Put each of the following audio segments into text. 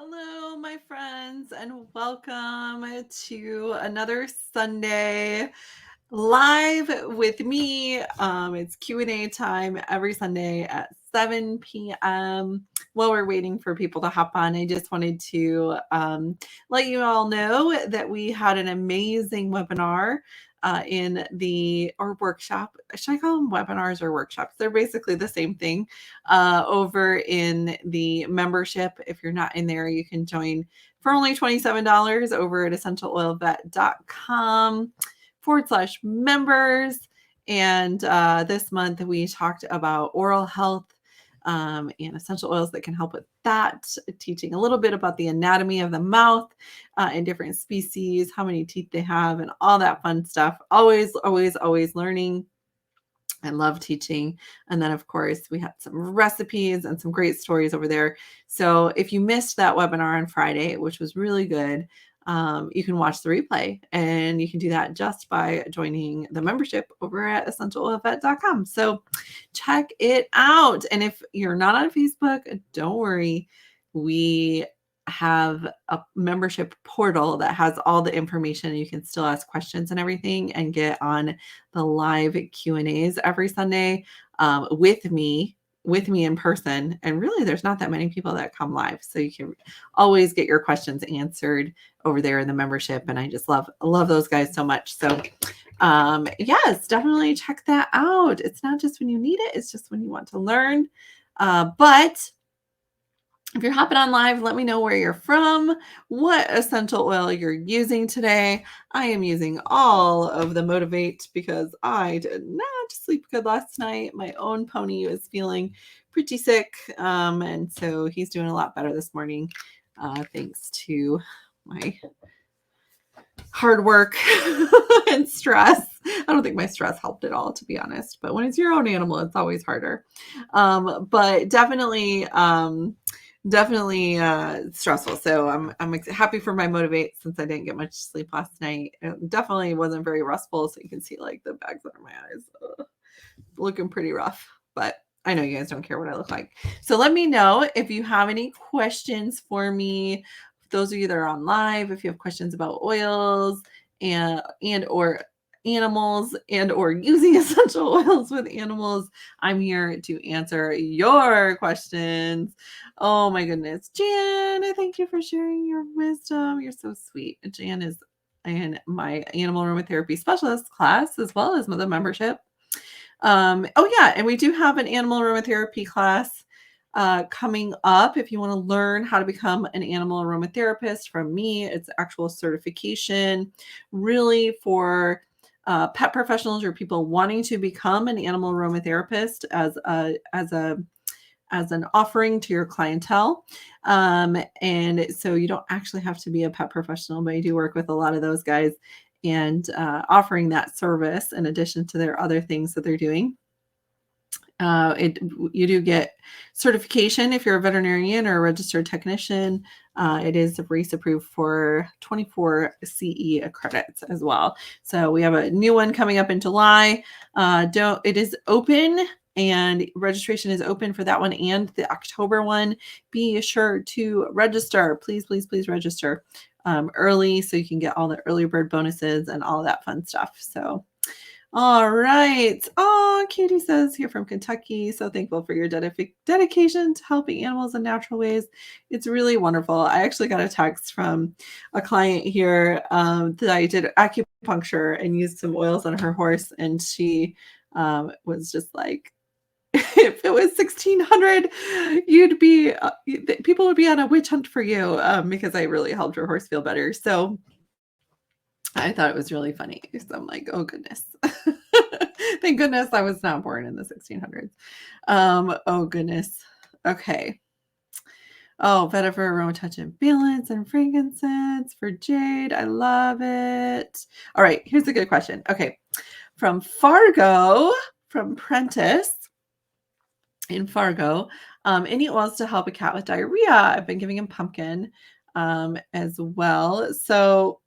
Hello, my friends, and welcome to another Sunday live with me. It's Q&A time every Sunday at 7 p.m. While we're waiting for people to hop on, I just wanted to let you all know that we had an amazing webinar or workshop. Should I call them webinars or workshops? They're basically the same thing over in the membership. If you're not in there, you can join for only $27 over at essentialoilvet.com/members. And this month we talked about oral health and essential oils that can help with that, teaching a little bit about the anatomy of the mouth and different species, how many teeth they have, and all that fun stuff. Always, always, always learning. I love teaching. And then, of course, we had some recipes and some great stories over there. So if you missed that webinar on Friday, which was really good, you can watch the replay, and you can do that just by joining the membership over at essentialoilvet.com. So check it out. And if you're not on Facebook, don't worry. We have a membership portal that has all the information. You can still ask questions and everything and get on the live Q&As every Sunday with me in person. And really, there's not that many people that come live. So you can always get your questions answered over there in the membership. And I just love those guys so much. So yes, definitely check that out. It's not just when you need it, it's just when you want to learn. But if you're hopping on live, let me know where you're from, what essential oil you're using today. I am using all of the Motivate because I did not sleep good last night. My own pony was feeling pretty sick, and so he's doing a lot better this morning, thanks to my hard work and stress. I don't think my stress helped at all, to be honest. But when it's your own animal, it's always harder. But definitely stressful. So I'm happy for my Motivate since I didn't get much sleep last night. It definitely wasn't very restful. So you can see like the bags under my eyes. Looking pretty rough, but I know you guys don't care what I look like. So let me know if you have any questions for me. Those of you that are on live, if you have questions about oils and or animals and or using essential oils with animals, I'm here to answer your questions. Oh my goodness. Jan, I thank you for sharing your wisdom. You're so sweet. Jan is in my animal aromatherapy specialist class as well as the membership. Oh yeah, and we do have an animal aromatherapy class coming up. If you want to learn how to become an animal aromatherapist from me, it's actual certification really for pet professionals or people wanting to become an animal aromatherapist as an offering to your clientele. And so you don't actually have to be a pet professional, but I do work with a lot of those guys and offering that service in addition to their other things that they're doing. You do get certification if you're a veterinarian or a registered technician. It is RACE approved for 24 CE credits as well. So we have a new one coming up in July. It is open, and registration is open for that one and the October one. Be sure to register. Please, please, please register early so you can get all the early bird bonuses and all of that fun stuff. So all right. Oh, Katie says here from Kentucky. So thankful for your dedication to helping animals in natural ways. It's really wonderful. I actually got a text from a client here that I did acupuncture and used some oils on her horse. And she was just like, if it was 1600, you'd be, people would be on a witch hunt for you because I really helped her horse feel better. So I thought it was really funny. So I'm like, oh goodness. Thank goodness I was not born in the 1600s. Oh goodness. Okay. Oh, vetiver, aroma, touch, and balance, and frankincense for Jade. I love it. All right, here's a good question. Okay. From Fargo, from Prentice in Fargo, any oils to help a cat with diarrhea? I've been giving him pumpkin as well. So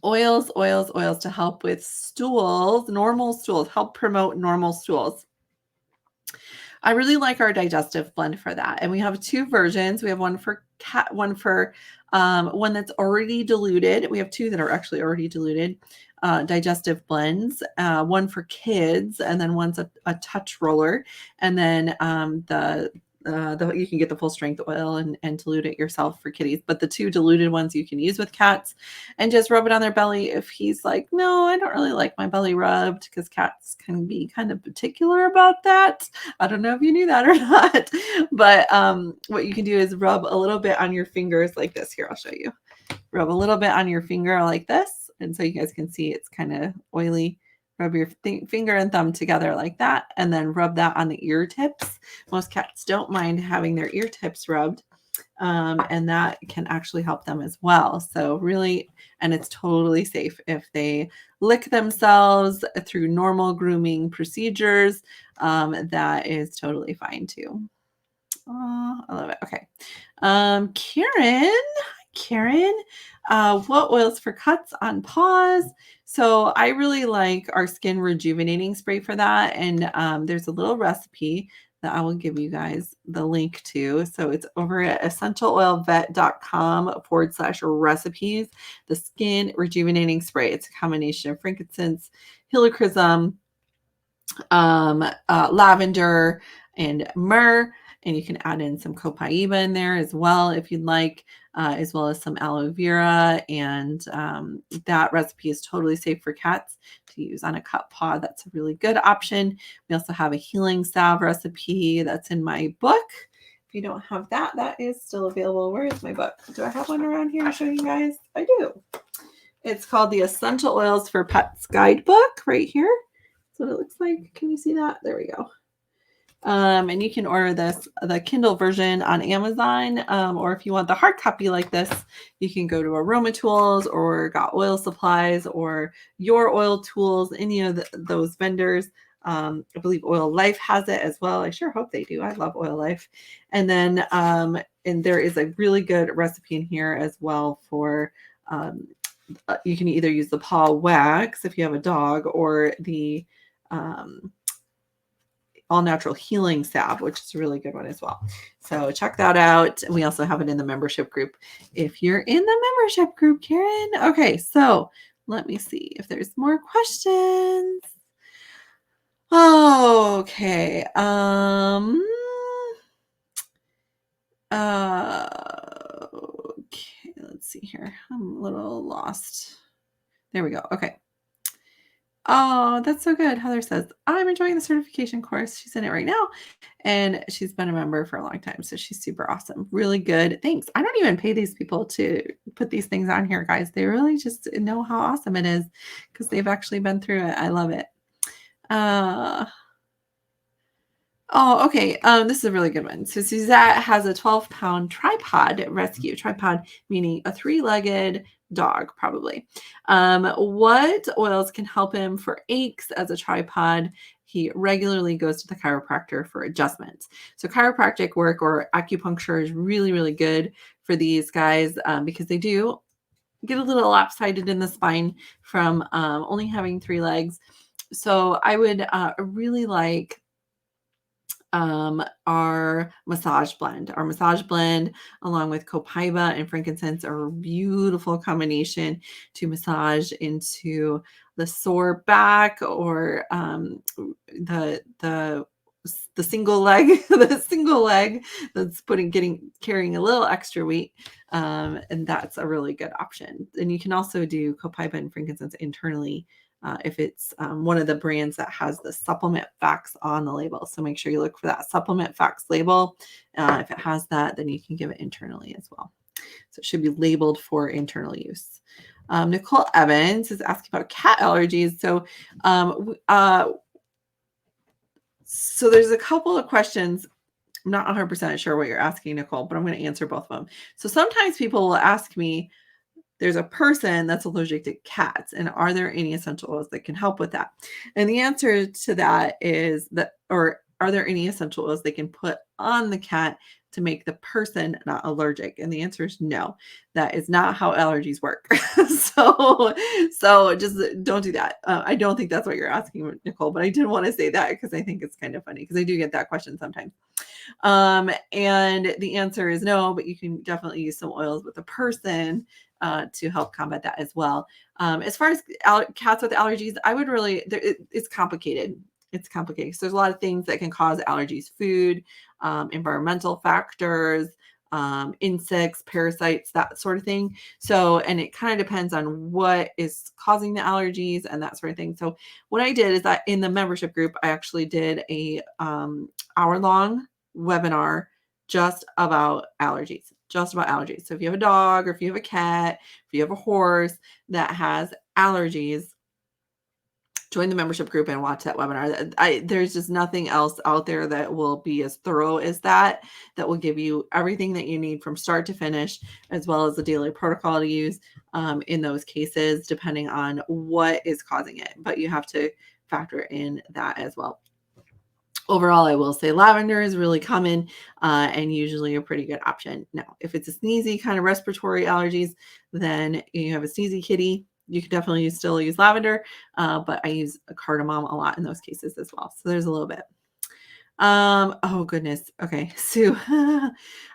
oils to help with stools, normal stools, help promote normal stools. I really like our digestive blend for that. And we have two versions. We have one for cat, one for one that's already diluted. We have two that are actually already diluted digestive blends, one for kids, and then one's a touch roller. And then you can get the full strength oil and dilute it yourself for kitties. But the two diluted ones you can use with cats and just rub it on their belly if he's like, no, I don't really like my belly rubbed, because cats can be kind of particular about that. I don't know if you knew that or not. But what you can do is rub a little bit on your fingers like this. Here, I'll show you. Rub a little bit on your finger like this. And so you guys can see it's kind of oily. Rub your finger and thumb together like that, and then rub that on the ear tips. Most cats don't mind having their ear tips rubbed, and that can actually help them as well. So really, and it's totally safe if they lick themselves through normal grooming procedures. That is totally fine too. Oh, I love it. Okay. Karen, what oils for cuts on paws? So I really like our skin rejuvenating spray for that. And there's a little recipe that I will give you guys the link to. So it's over at essentialoilvet.com/recipes. The skin rejuvenating spray. It's a combination of frankincense, helichrysum, lavender, and myrrh. And you can add in some copaiba in there as well if you'd like, as well as some aloe vera. And that recipe is totally safe for cats to use on a cut paw. That's a really good option. We also have a healing salve recipe that's in my book. If you don't have that, that is still available. Where is my book? Do I have one around here to show you guys? I do. It's called the Essential Oils for Pets Guidebook right here. That's what it looks like. Can you see that? There we go. And you can order the Kindle version on Amazon, or if you want the hard copy like this, you can go to Aromatools or Got Oil Supplies or Your Oil Tools, any of those vendors. I believe Oil Life has it as well. I sure hope they do. I love Oil Life. And then and there is a really good recipe in here as well for you can either use the paw wax if you have a dog, or the all natural healing salve, which is a really good one as well. So check that out. And we also have it in the membership group if you're in the membership group, Karen. Okay, so let me see if there's more questions. Okay. Okay, let's see here. I'm a little lost. There we go. Okay. Oh, that's so good. Heather says, I'm enjoying the certification course. She's in it right now, and she's been a member for a long time. So she's super awesome. Really good. Thanks. I don't even pay these people to put these things on here, guys. They really just know how awesome it is because they've actually been through it. I love it. Oh, okay. This is a really good one. So Suzette has a 12-pound tripod rescue. Tripod meaning a 3-legged dog, probably. What oils can help him for aches as a tripod? He regularly goes to the chiropractor for adjustments. So chiropractic work or acupuncture is really, really good for these guys because they do get a little lopsided in the spine from only having 3 legs. So I would really like our massage blend. Our massage blend, along with copaiba and frankincense, are a beautiful combination to massage into the sore back or the single leg, the single leg that's carrying a little extra weight. And that's a really good option. And you can also do copaiba and frankincense internally if it's one of the brands that has the supplement facts on the label. So make sure you look for that supplement facts label. If it has that, then you can give it internally as well. So it should be labeled for internal use. Nicole Evans is asking about cat allergies. So there's a couple of questions. I'm not 100% sure what you're asking, Nicole, but I'm going to answer both of them. So sometimes people will ask me, there's a person that's allergic to cats, and are there any essential oils that can help with that? And the answer to that is that, or are there any essential oils they can put on the cat to make the person not allergic? And the answer is no. That is not how allergies work. So just don't do that. I don't think that's what you're asking, Nicole, but I did want to say that because I think it's kind of funny because I do get that question sometimes. And the answer is no, but you can definitely use some oils with a person to help combat that as well. As far as cats with allergies, I would really, it's complicated. It's complicated. So there's a lot of things that can cause allergies: food, environmental factors, insects, parasites, that sort of thing. So, and it kind of depends on what is causing the allergies and that sort of thing. So what I did is that in the membership group, I actually did a hour-long webinar just about allergies, just about allergies. So if you have a dog or if you have a cat, if you have a horse that has allergies, join the membership group and watch that webinar. There's just nothing else out there that will be as thorough as that will give you everything that you need from start to finish, as well as the daily protocol to use in those cases, depending on what is causing it. But you have to factor in that as well. Overall, I will say lavender is really common and usually a pretty good option. Now, if it's a sneezy kind of respiratory allergies, then you have a sneezy kitty, you could definitely still use lavender, but I use a cardamom a lot in those cases as well. So there's a little bit. Oh goodness. Okay. So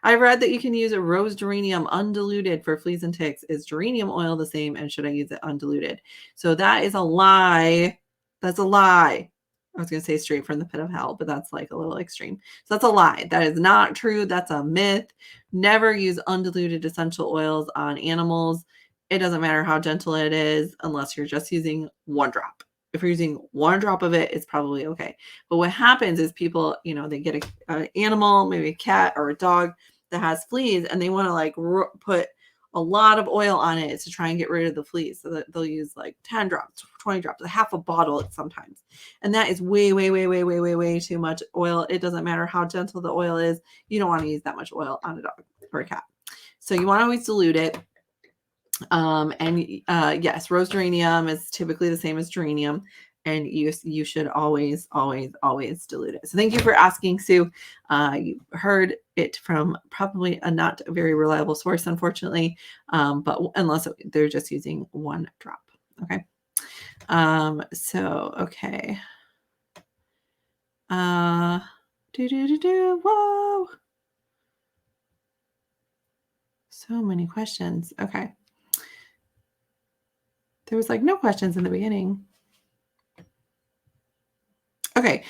I read that you can use a rose geranium undiluted for fleas and ticks. Is geranium oil the same? And should I use it undiluted? So that is a lie. That's a lie. I was going to say straight from the pit of hell, but that's like a little extreme. So that's a lie. That is not true. That's a myth. Never use undiluted essential oils on animals. It doesn't matter how gentle it is, unless you're just using one drop. If you're using one drop of it, it's probably okay. But what happens is people, they get an animal, maybe a cat or a dog that has fleas, and they want to like put a lot of oil on it to try and get rid of the fleas. So that they'll use like 10 drops, 20 drops, a half a bottle sometimes. And that is way, way, way, way, way, way, way too much oil. It doesn't matter how gentle the oil is. You don't want to use that much oil on a dog or a cat. So you want to always dilute it. Yes, rose geranium is typically the same as geranium, and you should always, always, always dilute it. So thank you for asking, Sue. You heard it from probably a not very reliable source, unfortunately, but unless they're just using one drop. Okay. Okay. Whoa. So many questions. Okay. There was like no questions in the beginning. Okay.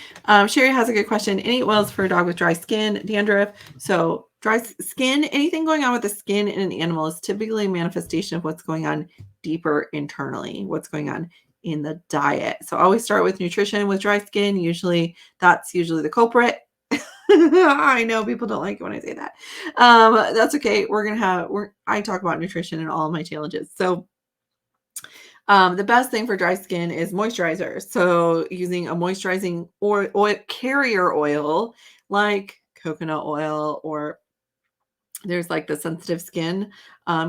Sherry has a good question. Any oils for a dog with dry skin, dandruff? So dry skin, anything going on with the skin in an animal is typically a manifestation of what's going on deeper internally, what's going on in the diet. So always start with nutrition with dry skin. That's usually the culprit. I know people don't like it when I say that. That's okay. I talk about nutrition in all of my challenges. So the best thing for dry skin is moisturizer. So using a moisturizing oil carrier oil like coconut oil, or there's like the sensitive skin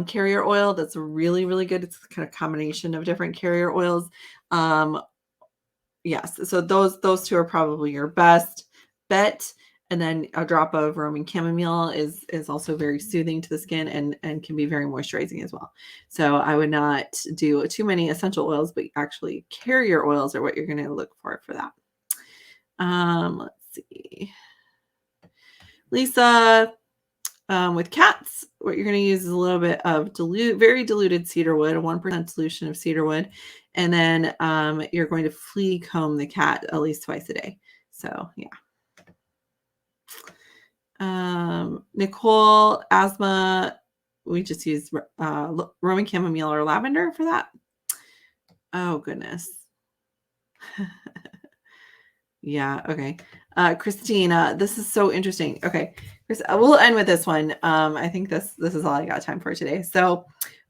carrier oil that's really, really good. It's kind of a combination of different carrier oils. Yes, so those two are probably your best bet. And then a drop of Roman chamomile is also very soothing to the skin and can be very moisturizing as well. So I would not do too many essential oils, but actually carrier oils are what you're going to look for that. Let's see. Lisa, with cats, what you're going to use is a little bit of very diluted cedarwood, a 1% solution of cedarwood. And then you're going to flea comb the cat at least twice a day. So yeah. Nicole, asthma, we just use Roman chamomile or lavender for that. Oh goodness. Yeah. Okay. Christina, this is so interesting. Okay. We'll end with this one. I think this is all I got time for today. So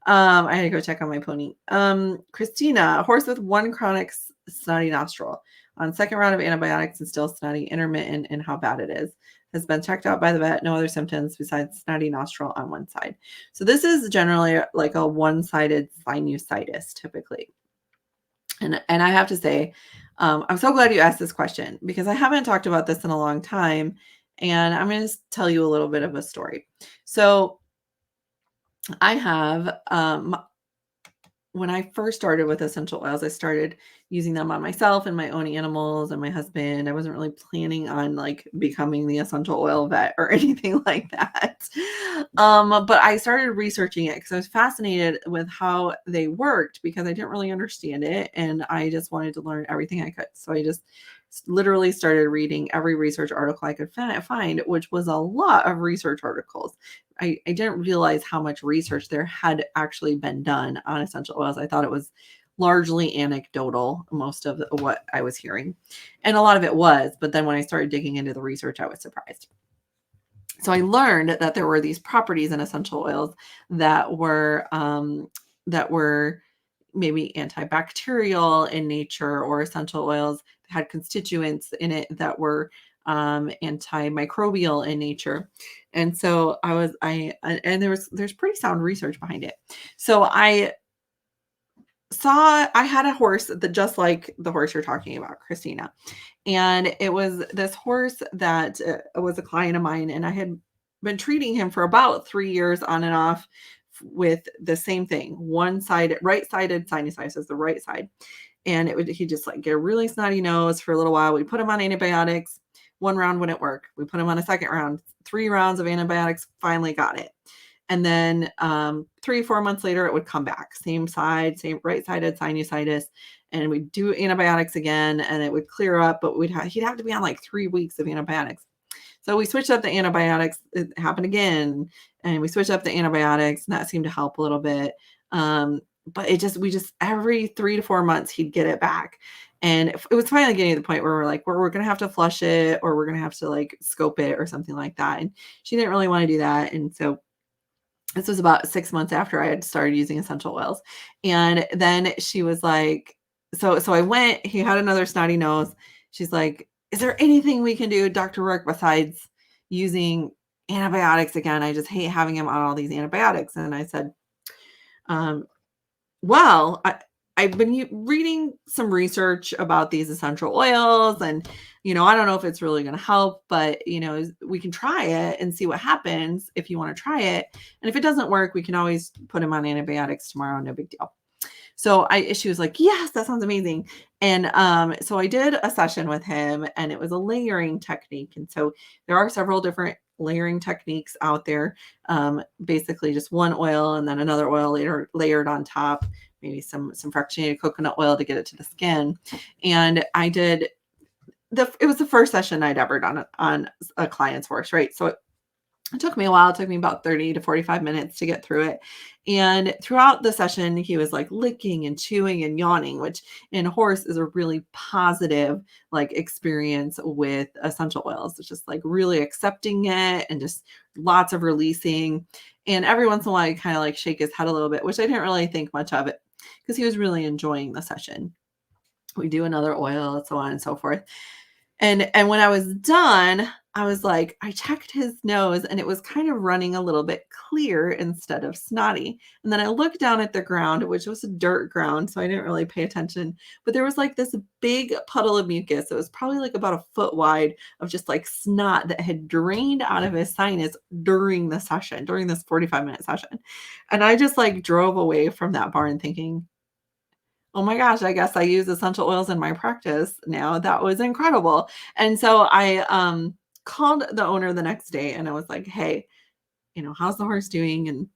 I had to go check on my pony. Christina, a horse with one chronic snotty nostril on second round of antibiotics and still snotty, intermittent, and how bad it is. Has been checked out by the vet. No other symptoms besides snotty nostril on one side. So this is generally like a one-sided sinusitis typically. And I have to say, I'm so glad you asked this question because I haven't talked about this in a long time. And I'm going to tell you a little bit of a story. So I have when I first started with essential oils, I started using them on myself and my own animals and my husband. I wasn't really planning on like becoming the essential oil vet or anything like that. But I started researching it because I was fascinated with how they worked because I didn't really understand it. And I just wanted to learn everything I could. So I just literally started reading every research article I could find, which was a lot of research articles. I didn't realize how much research there had actually been done on essential oils. I thought it was largely anecdotal, most of what I was hearing. And a lot of it was, but then when I started digging into the research, I was surprised. So I learned that there were these properties in essential oils that were maybe antibacterial in nature, or essential oils had constituents in it that were antimicrobial in nature. And so and there's pretty sound research behind it. So I had a horse that just like the horse you're talking about, Christina. And it was this horse that was a client of mine, and I had been treating him for about 3 years on and off with the same thing, right-sided sinusitis, the right side. And he just like get a really snotty nose for a little while. We put him on antibiotics. One round wouldn't work. We put him on a second round, 3 rounds of antibiotics, finally got it. And then 3-4 months later, it would come back. Same side, same right-sided sinusitis. And we'd do antibiotics again, and it would clear up, but he'd have to be on like 3 weeks of antibiotics. So we switched up the antibiotics. It happened again, and we switched up the antibiotics, and that seemed to help a little bit. But we just every 3 to 4 months, he'd get it back. And it was finally getting to the point where we're going to have to flush it, or we're going to have to like scope it or something like that. And she didn't really want to do that. And so this was about 6 months after I had started using essential oils. And then she was like, so I went, he had another snotty nose. She's like, is there anything we can do, Dr. Roark, besides using antibiotics again? I just hate having him on all these antibiotics. And I said, well, I've been reading some research about these essential oils, and, I don't know if it's really going to help, but, we can try it and see what happens if you want to try it. And if it doesn't work, we can always put him on antibiotics tomorrow. No big deal. So she was like, yes, that sounds amazing. And so I did a session with him, and it was a layering technique. And so there are several different layering techniques out there. Basically just one oil and then another oil layered on top, maybe some fractionated coconut oil to get it to the skin. And I did it was the first session I'd ever done on a client's horse, right? So it took me a while. It took me about 30 to 45 minutes to get through it. And throughout the session, he was like licking and chewing and yawning, which in a horse is a really positive like experience with essential oils. It's just like really accepting it and just lots of releasing. And every once in a while, he kind of like shake his head a little bit, which I didn't really think much of it because he was really enjoying the session. We do another oil, so on and so forth. And when I was done, I was like, I checked his nose, and it was kind of running a little bit clear instead of snotty. And then I looked down at the ground, which was a dirt ground, so I didn't really pay attention. But there was like this big puddle of mucus. It was probably like about a foot wide of just like snot that had drained out of his sinus during the session, during this 45-minute session. And I just like drove away from that barn thinking, oh my gosh, I guess I use essential oils in my practice now. That was incredible. And so I called the owner the next day, and I was like, hey, how's the horse doing?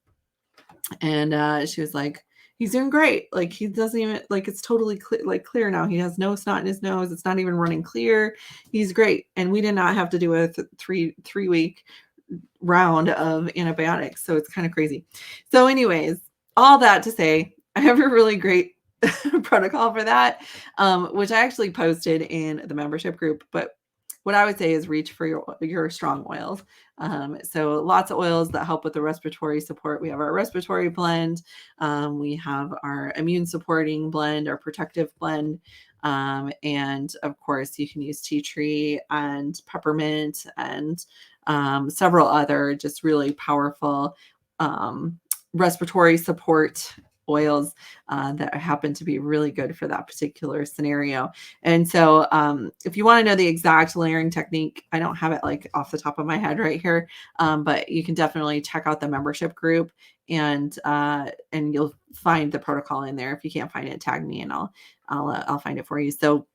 And she was like, he's doing great. Like he doesn't even like it's totally clear now. He has no snot in his nose. It's not even running clear. He's great. And we did not have to do a three-week round of antibiotics. So it's kind of crazy. So anyways, all that to say, I have a really great protocol for that, which I actually posted in the membership group. But what I would say is reach for your strong oils. So lots of oils that help with the respiratory support. We have our respiratory blend. We have our immune supporting blend, our protective blend. And of course, you can use tea tree and peppermint and several other just really powerful respiratory support oils that happen to be really good for that particular scenario. And so if you want to know the exact layering technique, I don't have it like off the top of my head right here, but you can definitely check out the membership group, and you'll find the protocol in there. If you can't find it, tag me and I'll find it for you. So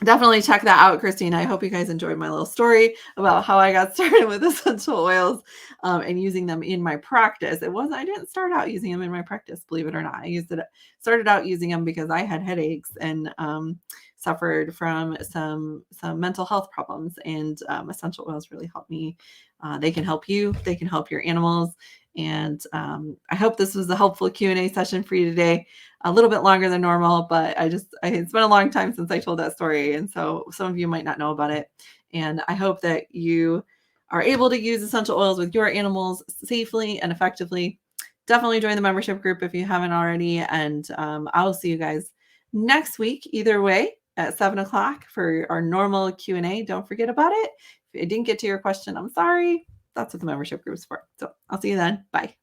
definitely check that out, Christine. I hope you guys enjoyed my little story about how I got started with essential oils and using them in my practice. I didn't start out using them in my practice, believe it or not. Started out using them because I had headaches and suffered from some mental health problems, and essential oils really help me. They can help you. They can help your animals. And I hope this was a helpful Q&A session for you today. A little bit longer than normal, but it's been a long time since I told that story. And so some of you might not know about it. And I hope that you are able to use essential oils with your animals safely and effectively. Definitely join the membership group if you haven't already. And I'll see you guys next week, either way, at 7:00 for our normal Q&A. Don't forget about it. If I didn't get to your question, I'm sorry. That's what the membership group is for. So I'll see you then. Bye.